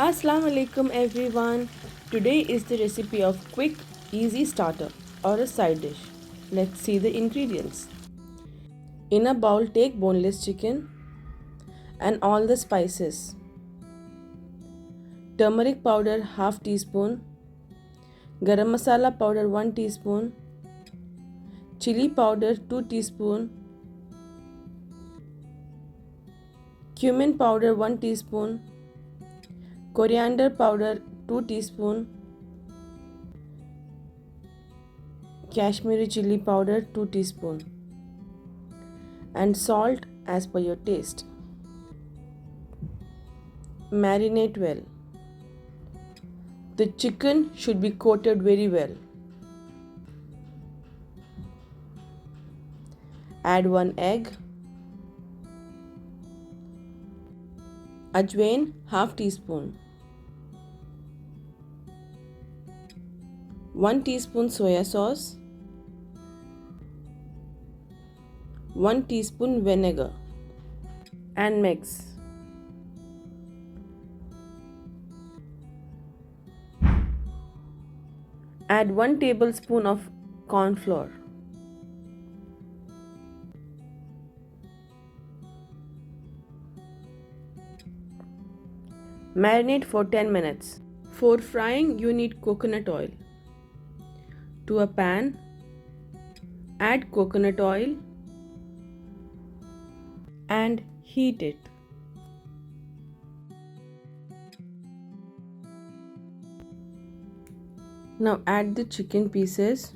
Assalamu alaikum everyone. Today is the recipe of quick, easy starter or a side dish. Let's see the ingredients. In a bowl, take boneless chicken and all the spices. Turmeric powder half teaspoon, Garam Masala powder 1 teaspoon, Chilli powder 2 teaspoon, Cumin powder 1 teaspoon, Coriander powder 2 teaspoon, Kashmiri chilli powder 2 teaspoon and salt as per your taste. Marinate well. The chicken should be coated very well. Add 1 egg. Ajwain half teaspoon. 1 teaspoon soya sauce. 1 teaspoon vinegar and mix. Add 1 tablespoon of cornflour. Marinate for 10 minutes. For frying, you need coconut oil. To a pan, add coconut oil and heat it. Now add the chicken pieces.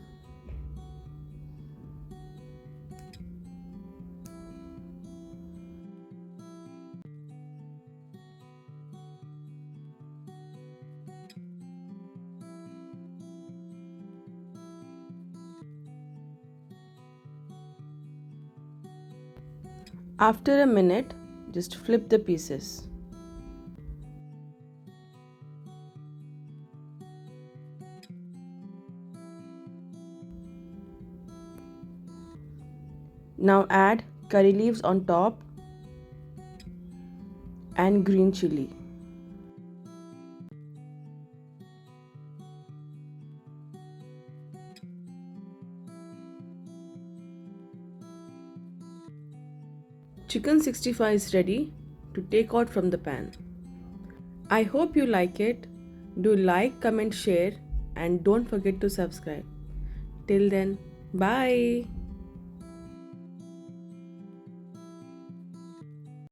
After a minute, just flip the pieces. Now add curry leaves on top and green chilli. Chicken 65 is ready to take out from the pan. I hope you like it. Do like, comment, share and don't forget to subscribe. Till then, bye.